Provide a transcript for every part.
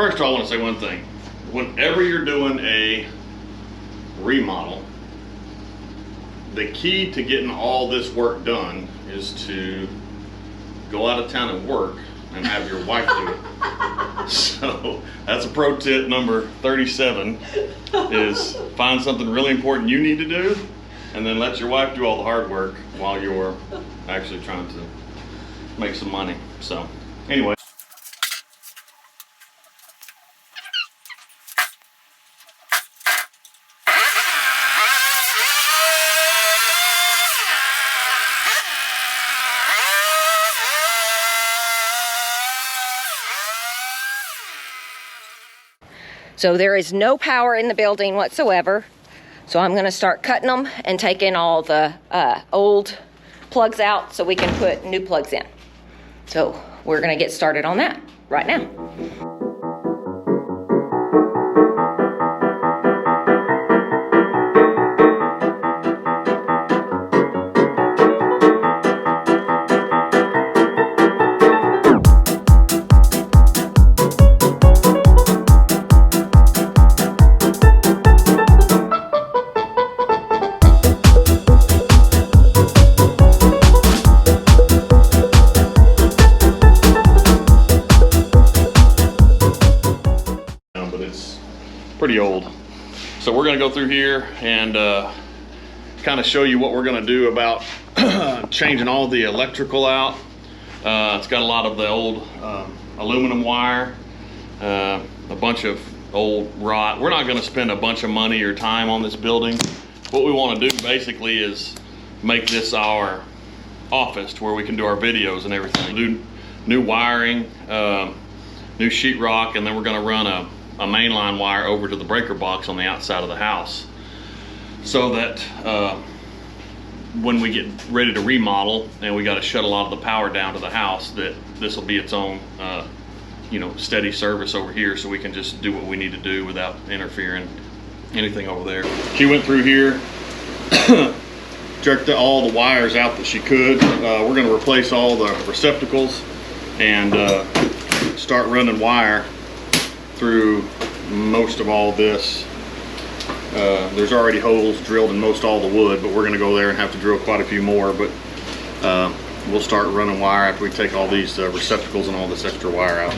first of all, I want to say one thing. Whenever you're doing a remodel, the key to getting all this work done is to go out of town and work and have your wife do it. So that's a pro tip number 37, is find something really important you need to do and then let your wife do all the hard work while you're actually trying to make some money. So anyway. So there is no power in the building whatsoever. So I'm gonna start cutting them and taking all the old plugs out so we can put new plugs in. So we're gonna get started on that right now. Pretty old. So we're going to go through here and kind of show you what we're going to do about changing all the electrical out. It's got a lot of the old aluminum wire, a bunch of old rot. We're not going to spend a bunch of money or time on this building. What we want to do basically is make this our office to where we can do our videos and everything. Do new wiring, new sheetrock, and then we're going to run a mainline wire over to the breaker box on the outside of the house, so that when we get ready to remodel and we got to shut a lot of the power down to the house, that this will be its own steady service over here, so we can just do what we need to do without interfering anything over there. She went through here, jerked all the wires out that she could. We're going to replace all the receptacles and start running wire through most of all this. There's already holes drilled in most all the wood, but we're going to go there and have to drill quite a few more. But we'll start running wire after we take all these receptacles and all this extra wire out.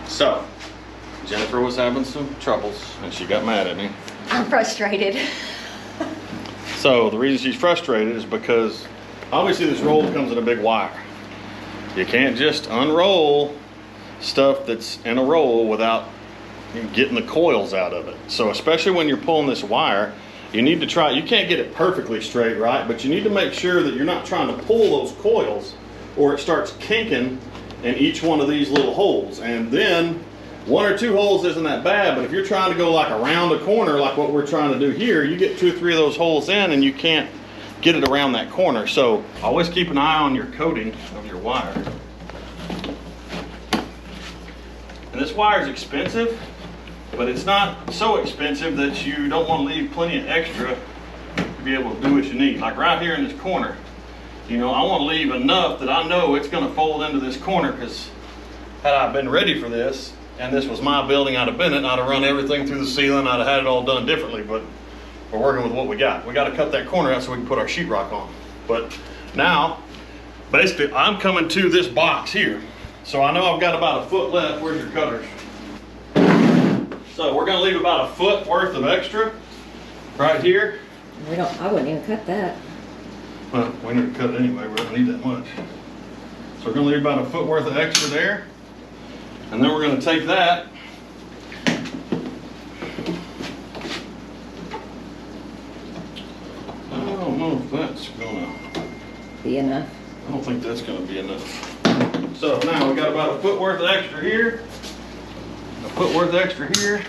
So, Jennifer was having some troubles and she got mad at me. I'm frustrated. So the reason she's frustrated is because obviously this roll comes in a big wire. You can't just unroll stuff that's in a roll without getting the coils out of it. So especially when you're pulling this wire, you need to try, you can't get it perfectly straight, right? But you need to make sure that you're not trying to pull those coils or it starts kinking in each one of these little holes. And then one or two holes isn't that bad, but if you're trying to go like around a corner like what we're trying to do here, you get 2 or 3 of those holes in and you can't get it around that corner. So always keep an eye on your coating of your wire. And this wire is expensive, but it's not so expensive that you don't want to leave plenty of extra to be able to do what you need. Like right here in this corner, you know, I want to leave enough that I know it's going to fold into this corner, because had I been ready for this and this was my building, I'd have been it and I'd have run everything through the ceiling, I'd have had it all done differently, but we're working with what we got. We got to cut that corner out so we can put our sheetrock on. But now, basically, I'm coming to this box here. So I know I've got about a foot left. Where's your cutters? So we're going to leave about a foot worth of extra right here. I wouldn't even cut that. Well, we need to cut it anyway. We don't need that much. So we're going to leave about a foot worth of extra there. And then we're going to take that I don't know if that's going to be enough. I don't think that's going to be enough. So now we got about a foot worth of extra here, a put worth extra here.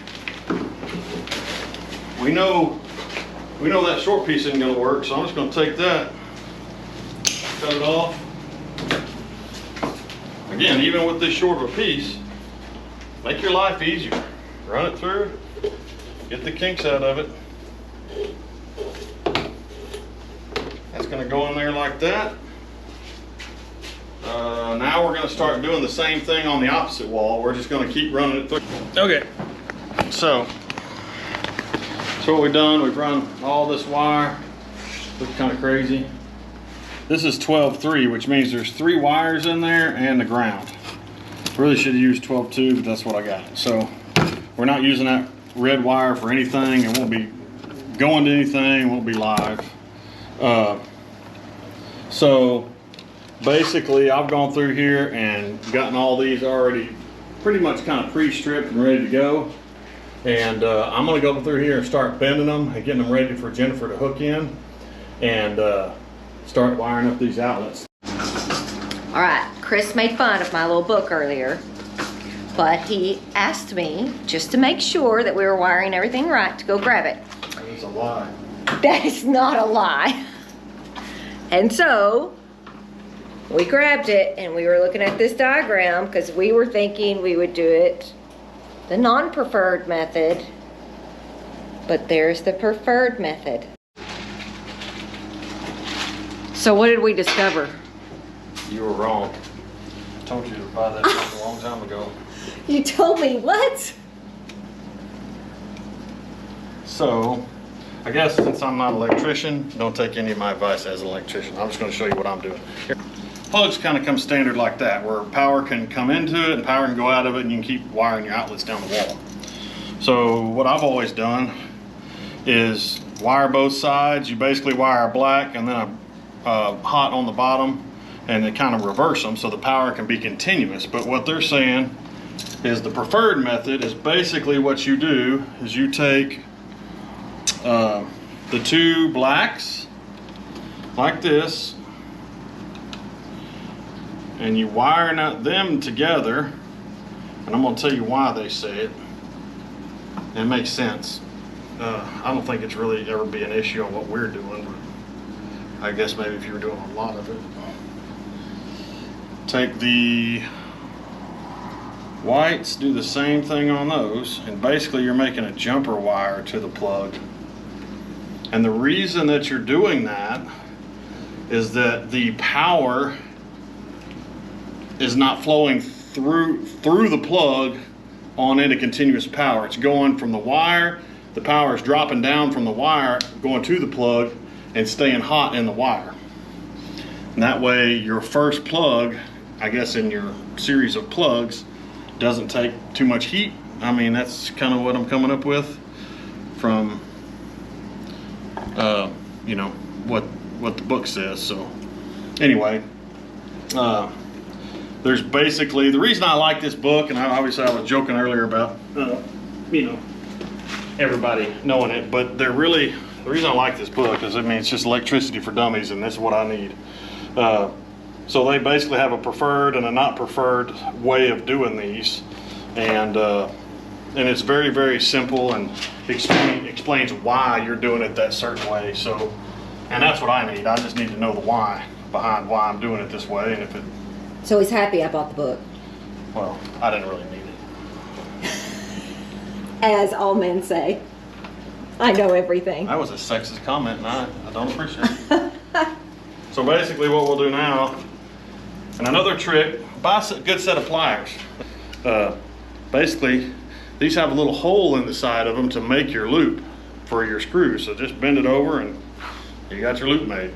We know that short piece isn't gonna work, so I'm just gonna take that, cut it off. Again, even with this short of a piece, make your life easier. Run it through, get the kinks out of it. That's gonna go in there like that. Now we're gonna start doing the same thing on the opposite wall. We're just gonna keep running it through. Okay, so that's what we've done. We've run all this wire. Looks kind of crazy. This is 12-3, which means there's 3 wires in there and the ground. Really should have used 12-2, but that's what I got. So we're not using that red wire for anything. It won't be going to anything. It won't be live. So basically, I've gone through here and gotten all these already pretty much kind of pre-stripped and ready to go. And I'm gonna go through here and start bending them and getting them ready for Jennifer to hook in and start wiring up these outlets. All right, Chris made fun of my little book earlier, but he asked me just to make sure that we were wiring everything right to go grab it. That's a lie. That is not a lie. And so we grabbed it and we were looking at this diagram because we were thinking we would do it the non-preferred method, but there's the preferred method. So what did we discover? You were wrong. I told you to buy that book a long time ago. You told me what? So, I guess since I'm not an electrician, don't take any of my advice as an electrician. I'm just going to show you what I'm doing. Here. Plugs kind of come standard like that, where power can come into it and power can go out of it, and you can keep wiring your outlets down the wall. So what I've always done is wire both sides. You basically wire a black and then a hot on the bottom, and then kind of reverse them so the power can be continuous. But what they're saying is the preferred method is basically what you do is you take the 2 blacks like this, and you wire them together, and I'm going to tell you why they say it. It makes sense. I don't think it's really ever be an issue on what we're doing, but I guess maybe if you were doing a lot of it. Take the whites, do the same thing on those, and basically you're making a jumper wire to the plug. And the reason that you're doing that is that the power is not flowing through the plug on into continuous power. It's going from the wire, the power is dropping down from the wire, going to the plug and staying hot in the wire. And that way your first plug, I guess in your series of plugs, doesn't take too much heat. I mean, that's kind of what I'm coming up with from you know, what the book says. So anyway, there's basically, the reason I like this book, and obviously I was joking earlier about, you know, everybody knowing it, but the reason I like this book is, I mean, it's just electricity for dummies, and this is what I need. So they basically have a preferred and a not preferred way of doing these, and it's very, very simple and explains why you're doing it that certain way. So, and that's what I need. I just need to know the why behind why I'm doing it this way, and if it. So he's happy I bought the book. Well, I didn't really need it. As all men say. I know everything. That was a sexist comment, and I don't appreciate it. So basically what we'll do now, and another trick, buy a good set of pliers. Basically, these have a little hole in the side of them to make your loop for your screws. So just bend it over and you got your loop made.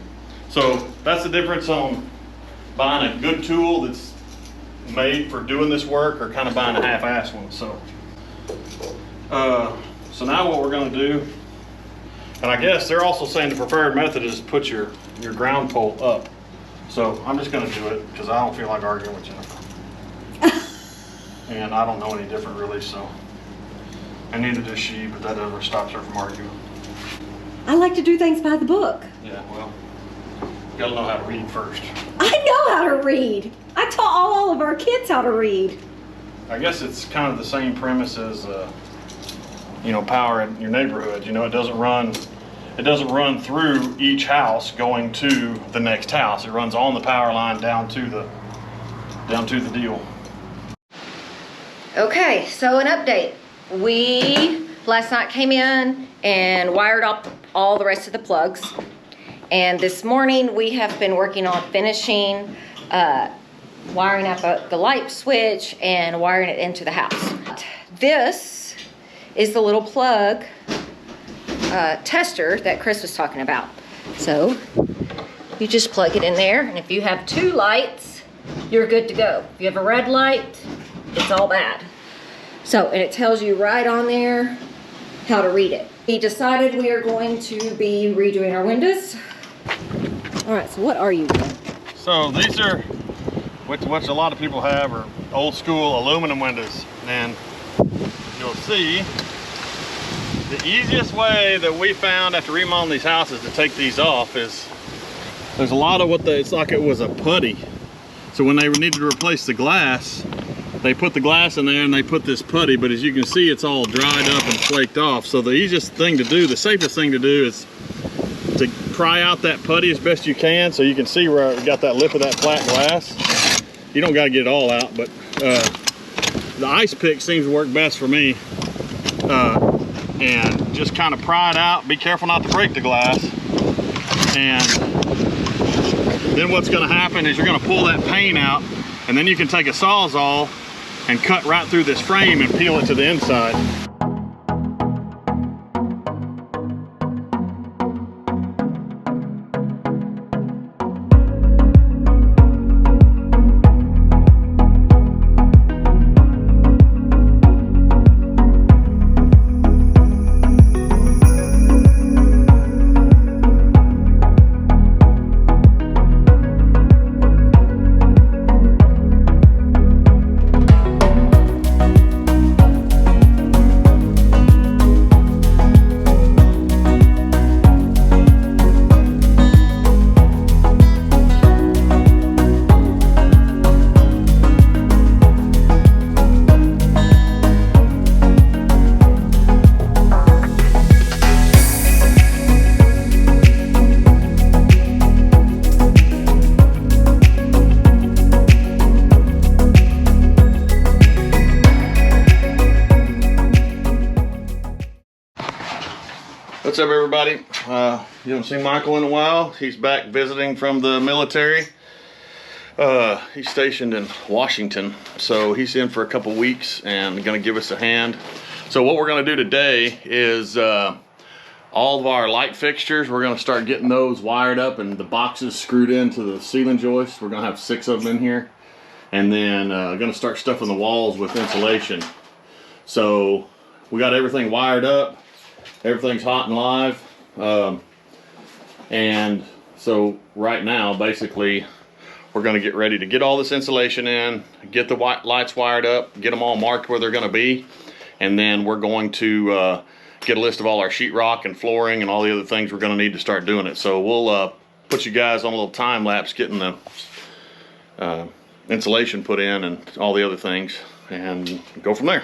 So that's the difference on buying a good tool that's made for doing this work or kind of buying a half-assed one. So now what we're going to do, and I guess they're also saying the preferred method is to put your ground pole up. So I'm just going to do it because I don't feel like arguing with Jennifer. And I don't know any different really, so. And neither does she, but that never stops her from arguing. I like to do things by the book. Yeah, well, you gotta know how to read first. I know how to read. I taught all of our kids how to read. I guess it's kind of the same premise as, you know, power in your neighborhood. You know, it doesn't run through each house going to the next house. It runs on the power line down to the deal. Okay, so an update. We last night came in and wired up all the rest of the plugs. And this morning we have been working on finishing wiring up the light switch and wiring it into the house. This is the little plug tester that Chris was talking about. So you just plug it in there, and if you have 2 lights, you're good to go. If you have a red light, it's all bad. So, and it tells you right on there how to read it. We decided we are going to be redoing our windows. All right, so what are you doing? So these are, which a lot of people have, are old school aluminum windows. And you'll see the easiest way that we found after remodeling these houses to take these off is there's a lot of it's like it was a putty. So when they needed to replace the glass, they put the glass in there and they put this putty, but as you can see, it's all dried up and flaked off. So the easiest thing to do, the safest thing to do, is to pry out that putty as best you can, so you can see where I got that lip of that flat glass. You don't got to get it all out, but the ice pick seems to work best for me. And just kind of pry it out. Be careful not to break the glass. And then what's going to happen is you're going to pull that pane out, and then you can take a Sawzall and cut right through this frame and peel it to the inside. What's up, everybody? You haven't seen Michael in a while. He's back visiting from the military. He's stationed in Washington, so he's in for a couple weeks and gonna give us a hand. So what we're gonna do today is all of our light fixtures, we're gonna start getting those wired up and the boxes screwed into the ceiling joists. We're gonna have 6 of them in here. And then gonna start stuffing the walls with insulation. So we got everything wired up. Everything's hot and live, and so right now basically we're going to get ready to get all this insulation in, get the lights wired up, get them all marked where they're going to be, and then we're going to get a list of all our sheetrock and flooring and all the other things we're going to need to start doing it. So we'll put you guys on a little time lapse getting the insulation put in and all the other things, and go from there.